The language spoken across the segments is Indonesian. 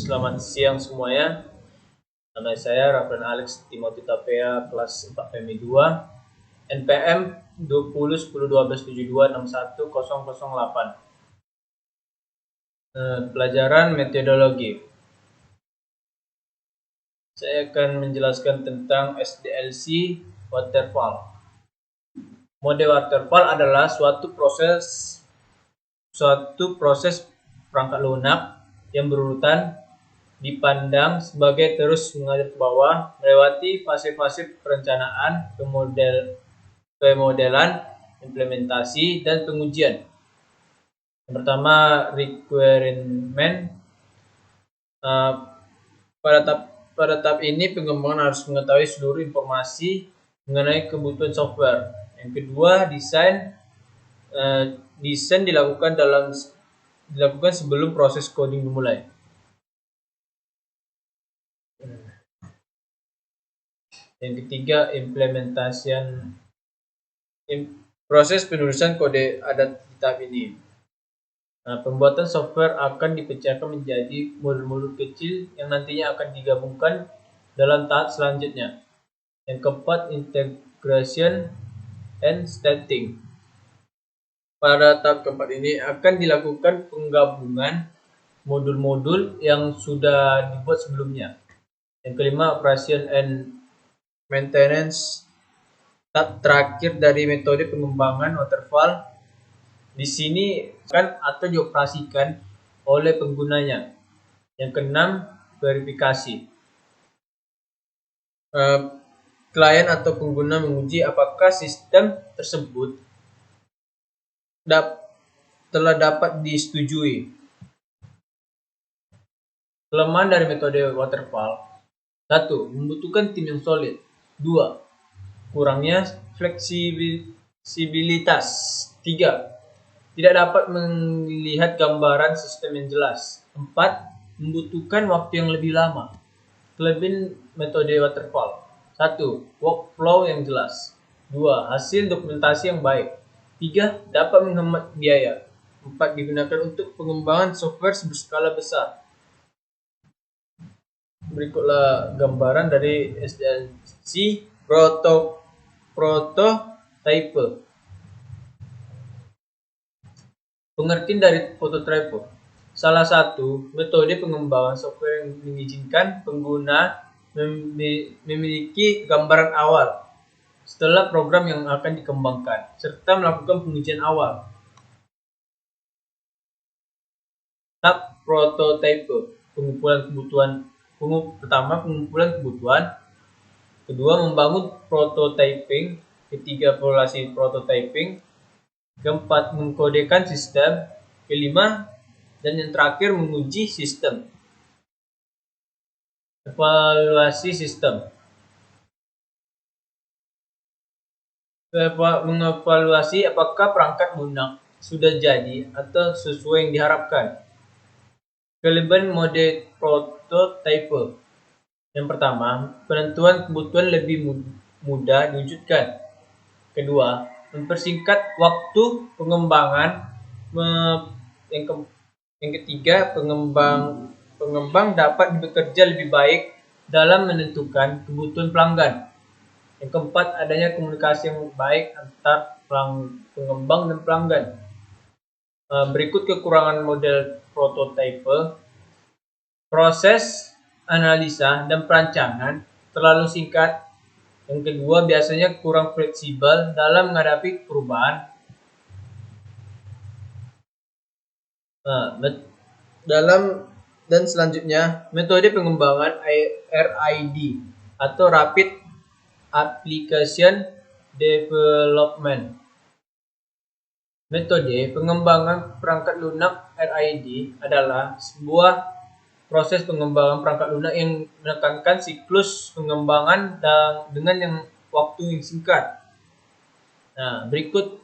Selamat siang semuanya. Nama saya Rafran Alex Timothy Tapea, kelas 4 PMI 2, NPM 20101272610008. Pelajaran metodologi. Saya akan menjelaskan tentang SDLC waterfall. Mode waterfall adalah suatu proses perangkat lunak yang berurutan dipandang sebagai terus mengalir ke bawah, melewati fase-fase perencanaan, pemodelan, implementasi, dan pengujian. Yang pertama, requirement. Pada tahap ini, pengembangan harus mengetahui seluruh informasi mengenai kebutuhan software. Yang kedua, desain. Desain dilakukan sebelum proses coding dimulai. Yang ketiga, implementasian. Proses penulisan kode ada di tahap ini. Pembuatan software akan dipecahkan menjadi modul-modul kecil yang nantinya akan digabungkan dalam tahap selanjutnya. Yang keempat, integration and testing. Pada tahap keempat ini akan dilakukan penggabungan modul-modul yang sudah dibuat sebelumnya. Yang kelima, operation and maintenance. Tahap terakhir dari metode pengembangan waterfall di sini atau dioperasikan oleh penggunanya. Yang keenam, verifikasi. Klien atau pengguna menguji apakah sistem tersebut telah dapat disetujui. Kelemahan dari metode waterfall: 1. Membutuhkan tim yang solid. 2. Kurangnya fleksibilitas. 3. Tidak dapat melihat gambaran sistem yang jelas. 4. Membutuhkan waktu yang lebih lama. Kelebihan metode waterfall: 1. Workflow yang jelas. 2. Hasil dokumentasi yang baik. 3. Dapat menghemat biaya. 4. Digunakan untuk pengembangan software berskala besar. Berikutlah gambaran dari SDLC prototype. Pengertian dari prototype: salah satu metode pengembangan software yang mengizinkan pengguna memiliki gambaran awal setelah program yang akan dikembangkan, serta melakukan pengujian awal. Tahap prototype: Pertama, pengumpulan kebutuhan. Kedua, membangun prototyping. Ketiga, evaluasi prototyping. Keempat, mengkodekan sistem. Kelima, dan yang terakhir, menguji sistem. Evaluasi sistem. Mengevaluasi apakah perangkat lunak sudah jadi atau sesuai yang diharapkan. Kelebihan mode prototype: yang pertama, penentuan kebutuhan lebih mudah diwujudkan. Kedua, mempersingkat waktu pengembangan. Yang ketiga, pengembang dapat bekerja lebih baik dalam menentukan kebutuhan pelanggan. Yang keempat, adanya komunikasi yang baik antar pengembang dan pelanggan. Berikut kekurangan model prototype: proses analisa dan perancangan terlalu singkat. Yang kedua, biasanya kurang fleksibel dalam menghadapi perubahan. Dan selanjutnya, metode pengembangan RID atau Rapid Application Development. Metode pengembangan perangkat lunak RID adalah sebuah proses pengembangan perangkat lunak yang menekankan siklus pengembangan dengan yang waktu yang singkat. Berikut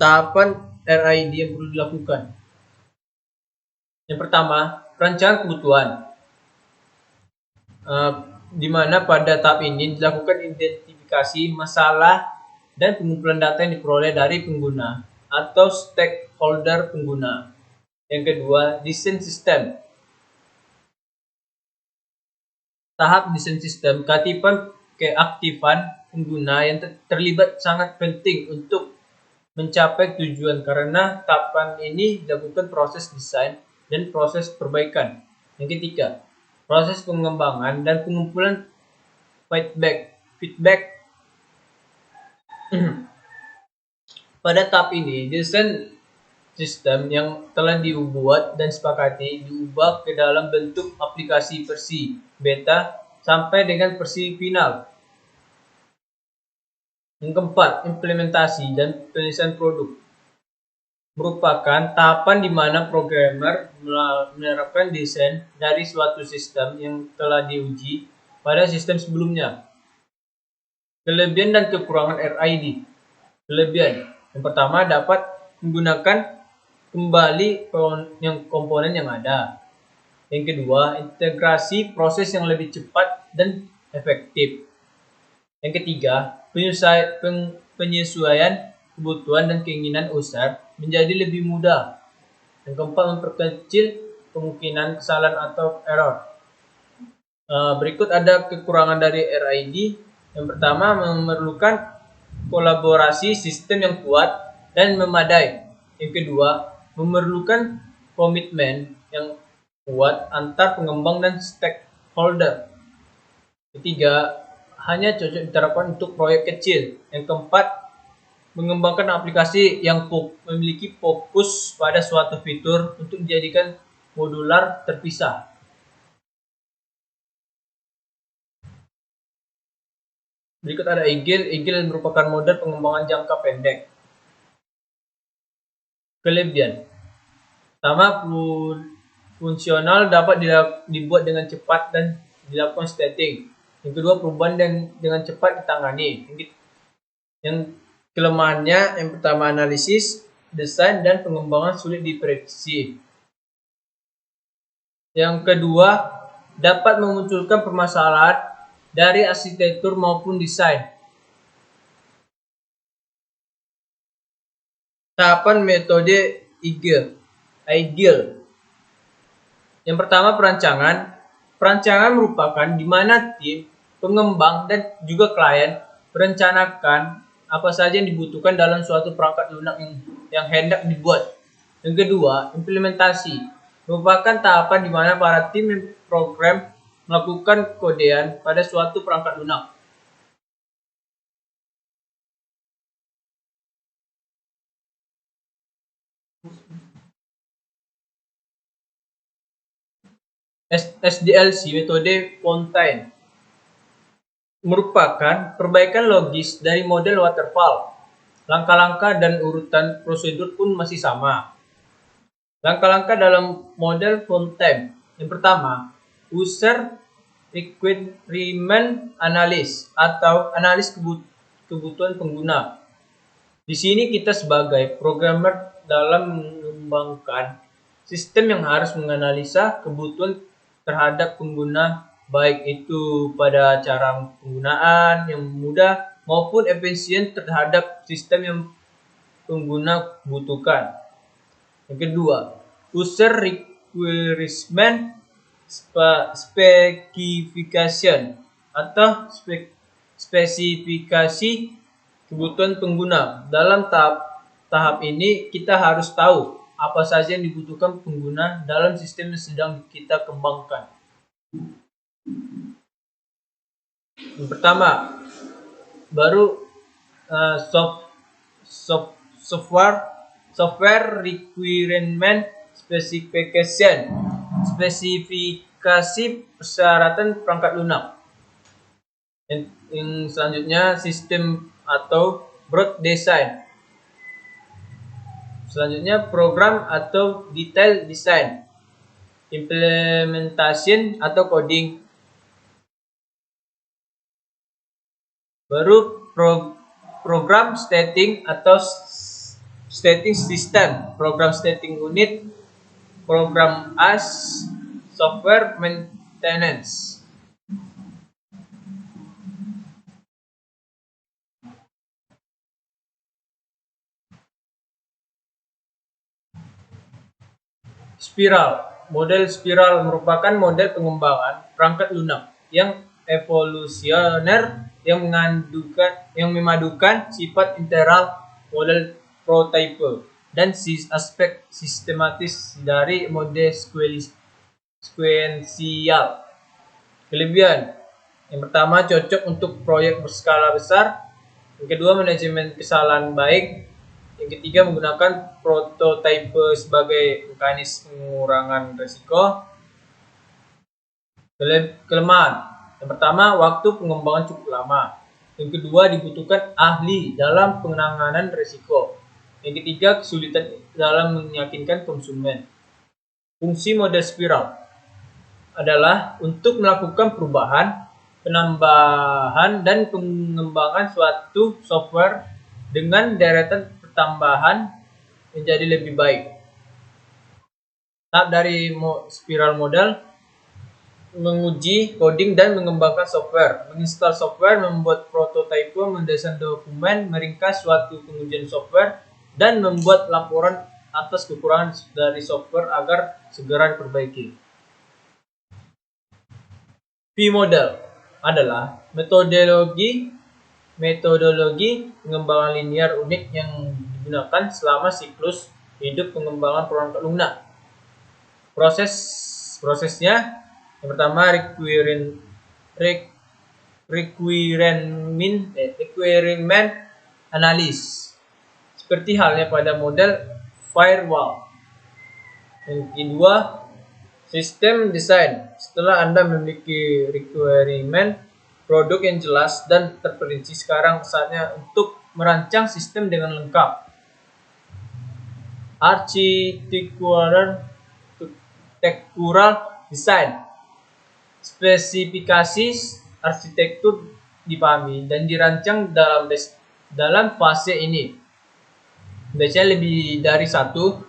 tahapan RID yang perlu dilakukan. Yang pertama, perencanaan kebutuhan. Di mana pada tahap ini dilakukan identifikasi masalah dan pengumpulan data yang diperoleh dari pengguna atau stakeholder pengguna. Yang kedua, desain sistem. tahap desain sistem, ketipan keaktifan pengguna yang terlibat sangat penting untuk mencapai tujuan, karena tahapan ini dilakukan proses desain dan proses perbaikan. Yang ketiga, proses pengembangan dan pengumpulan feedback. Pada tahap ini, desain sistem yang telah dibuat dan sepakati diubah ke dalam bentuk aplikasi versi beta sampai dengan versi final. Yang keempat, implementasi dan penyelesaian produk merupakan tahapan di mana programmer menerapkan desain dari suatu sistem yang telah diuji pada sistem sebelumnya. Kelebihan dan kekurangan RID. Kelebihan yang pertama, dapat menggunakan kembali komponen yang ada. Yang kedua, integrasi proses yang lebih cepat dan efektif. Yang ketiga, penyesuaian kebutuhan dan keinginan user menjadi lebih mudah. Yang keempat, memperkecil kemungkinan kesalahan atau error. Berikut ada kekurangan dari RID. Yang pertama, memerlukan kolaborasi sistem yang kuat dan memadai. Yang kedua, memerlukan komitmen yang kuat antar pengembang dan stakeholder. Ketiga, hanya cocok diterapkan untuk proyek kecil. Yang keempat, mengembangkan aplikasi yang memiliki fokus pada suatu fitur untuk dijadikan modular terpisah. Berikut ada Agile. Agile merupakan model pengembangan jangka pendek. Kelebihan. Pertama, fungsional dapat dibuat dengan cepat dan dilakukan staging. Yang kedua, perubahan dengan cepat ditangani. Yang kelemahannya, yang pertama, analisis, desain, dan pengembangan sulit diprediksi. Yang kedua, dapat memunculkan permasalahan dari arsitektur maupun desain. Tahapan metode Agile. Yang pertama, perancangan. Perancangan merupakan di mana tim, pengembang, dan juga klien merencanakan apa saja yang dibutuhkan dalam suatu perangkat lunak yang hendak dibuat. Yang kedua, implementasi. Merupakan tahapan di mana para tim program melakukan kodean pada suatu perangkat lunak. SDLC, metode Fontaine, merupakan perbaikan logis dari model waterfall. Langkah-langkah dan urutan prosedur pun masih sama. Langkah-langkah dalam model Fontaine. Yang pertama, user requirement analysis atau analis kebutuhan pengguna. Di sini kita sebagai programmer dalam mengembangkan sistem yang harus menganalisa kebutuhan terhadap pengguna, baik itu pada cara penggunaan yang mudah maupun efisien terhadap sistem yang pengguna butuhkan. Yang kedua, user requirement specification atau spesifikasi kebutuhan pengguna. Dalam tahap ini kita harus tahu apa saja yang dibutuhkan pengguna dalam sistem yang sedang kita kembangkan. Yang pertama, baru software requirement specification, spesifikasi persyaratan perangkat lunak. Yang selanjutnya, sistem atau broad design. Selanjutnya, program atau detail design, implementation atau coding. Baru program staging atau staging system, program staging unit, program as software maintenance. Spiral. Model spiral merupakan model pengembangan perangkat lunak yang evolusioner yang memadukan sifat integral model prototype dan aspek sistematis dari model sekuensial. Kelebihan: yang pertama, cocok untuk proyek berskala besar. Yang kedua, manajemen kesalahan baik. Yang ketiga, menggunakan prototipe sebagai mekanisme pengurangan risiko. Kelemahan: yang pertama, waktu pengembangan cukup lama. Yang kedua, dibutuhkan ahli dalam penanganan risiko. Yang ketiga, kesulitan dalam meyakinkan konsumen. Fungsi model spiral adalah untuk melakukan perubahan, penambahan, dan pengembangan suatu software dengan deretan pertambahan menjadi lebih baik. Tahap dari spiral model: menguji coding dan mengembangkan software, menginstal software, membuat prototipe, mendesain dokumen, meringkas suatu pengujian software, dan membuat laporan atas kekurangan dari software agar segera diperbaiki. V-model adalah metodologi pengembangan linear unik yang digunakan selama siklus hidup pengembangan perangkat lunak. Prosesnya: yang pertama, requirement analysis, seperti halnya pada model firewall. Yang kedua, sistem desain. Setelah Anda memiliki requirement produk yang jelas dan terperinci, sekarang saatnya untuk merancang sistem dengan lengkap. Architectural design. Spesifikasi arsitektur dipahami dan dirancang dalam fase ini. Biasanya lebih dari satu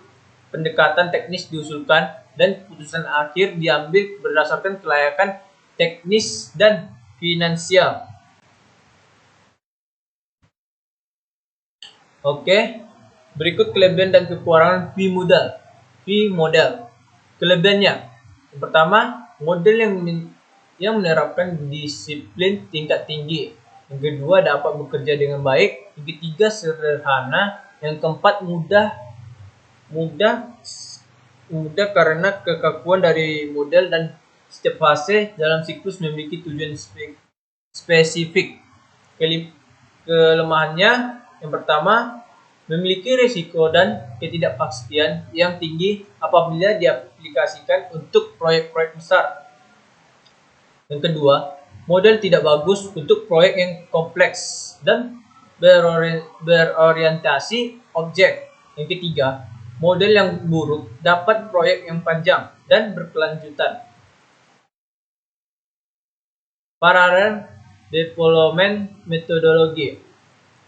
pendekatan teknis diusulkan dan keputusan akhir diambil berdasarkan kelayakan teknis dan finansial. Oke, berikut kelebihan dan kekurangan V-model. Kelebihannya: yang pertama, model yang menerapkan disiplin tingkat tinggi. Yang kedua, dapat bekerja dengan baik. Yang ketiga, sederhana. Yang keempat, mudah karena kekakuan dari model dan setiap fase dalam siklus memiliki tujuan spesifik. Kelemahannya: yang pertama, memiliki risiko dan ketidakpastian yang tinggi apabila diaplikasikan untuk proyek-proyek besar. Yang kedua, model tidak bagus untuk proyek yang kompleks dan berorientasi objek. Yang ketiga, model yang buruk dapat proyek yang panjang dan berkelanjutan. Parallel development methodology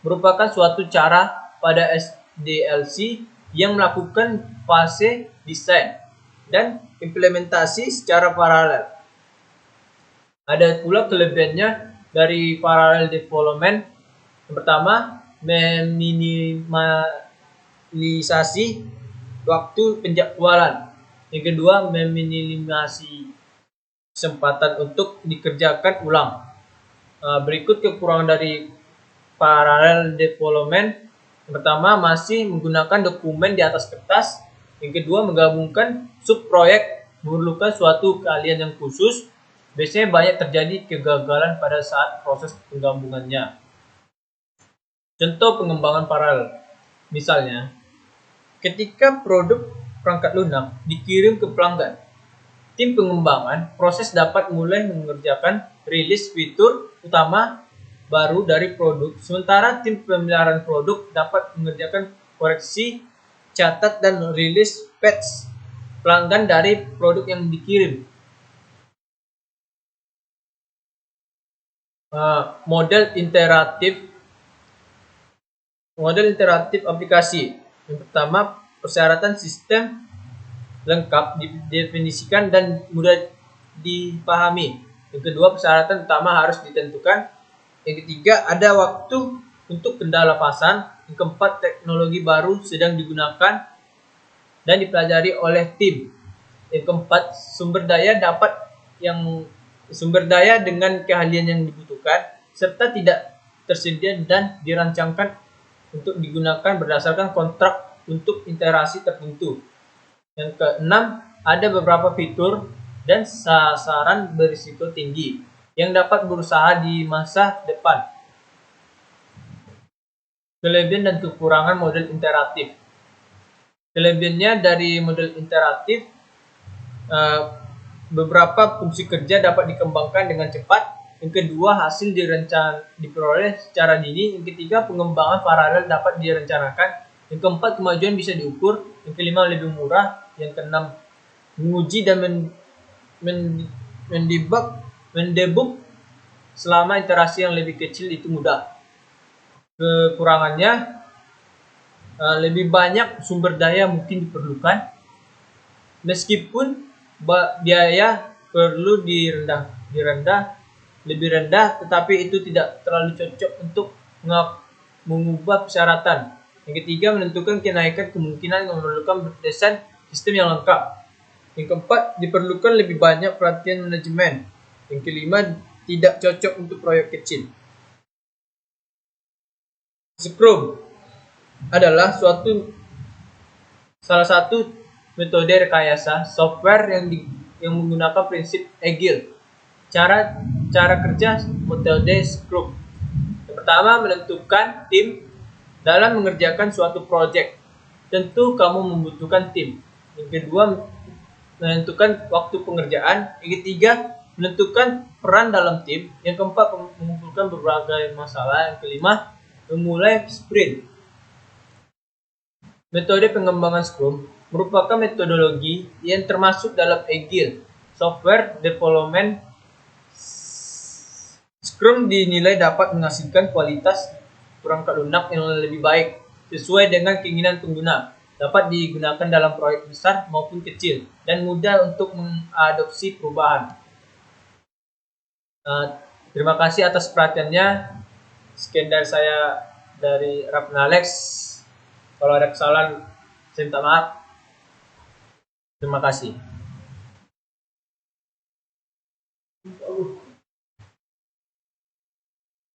merupakan suatu cara pada SDLC yang melakukan fase desain dan implementasi secara paralel. Ada pula kelebihannya dari parallel development. Yang pertama, meminimalisasi waktu penjadwalan. Yang kedua, meminimasi kesempatan untuk dikerjakan ulang. Berikut kekurangan dari parallel development. Yang pertama, masih menggunakan dokumen di atas kertas. Yang kedua, menggabungkan subproyek memerlukan suatu keahlian yang khusus. Biasanya banyak terjadi kegagalan pada saat proses penggabungannya. Contoh pengembangan paralel. Misalnya, ketika produk perangkat lunak dikirim ke pelanggan, tim pengembangan proses dapat mulai mengerjakan rilis fitur utama baru dari produk, sementara tim pemeliharaan produk dapat mengerjakan koreksi, catat, dan rilis patch pelanggan dari produk yang dikirim. Model interaktif aplikasi. Yang pertama, persyaratan sistem lengkap didefinisikan dan mudah dipahami. Yang kedua, persyaratan utama harus ditentukan. Yang ketiga, ada waktu untuk kendala pasang. Yang keempat, teknologi baru sedang digunakan dan dipelajari oleh tim. Yang keempat, sumber daya yang sumber daya dengan keahlian yang dibutuhkan, serta tidak tersedia dan dirancangkan untuk digunakan berdasarkan kontrak untuk interaksi tertentu. Yang keenam, ada beberapa fitur dan sasaran berisiko tinggi yang dapat berusaha di masa depan. Kelebihan dan kekurangan model interaktif. Kelebihannya dari model interaktif, beberapa fungsi kerja dapat dikembangkan dengan cepat. Yang kedua, hasil diperoleh secara dini. Yang ketiga, pengembangan paralel dapat direncanakan. Yang keempat, kemajuan bisa diukur. Yang kelima, lebih murah. Yang keenam, menguji dan mendebug selama interaksi yang lebih kecil itu mudah. Kekurangannya, lebih banyak sumber daya mungkin diperlukan, meskipun biaya perlu lebih rendah, tetapi itu tidak terlalu cocok untuk mengubah persyaratan. Yang ketiga, menentukan kenaikan kemungkinan memerlukan desain sistem yang lengkap. Yang keempat, diperlukan lebih banyak perhatian manajemen. Yang kelima, tidak cocok untuk proyek kecil. Scrum adalah salah satu metode rekayasa software yang menggunakan prinsip Agile. Cara kerja metode Scrum. Yang pertama, menentukan tim dalam mengerjakan suatu proyek. Tentu kamu membutuhkan tim. Yang kedua, menentukan waktu pengerjaan. Yang ketiga, menentukan peran dalam tim. Yang keempat, mengumpulkan berbagai masalah. Yang kelima, memulai sprint. Metode pengembangan Scrum merupakan metodologi yang termasuk dalam Agile Software Development. Scrum dinilai dapat menghasilkan kualitas perangkat lunak yang lebih baik sesuai dengan keinginan pengguna, dapat digunakan dalam proyek besar maupun kecil, dan mudah untuk mengadopsi perubahan. Terima kasih atas perhatiannya. Sekian dari saya, dari Rapna Alex. Kalau ada kesalahan, saya minta maaf. Terima kasih.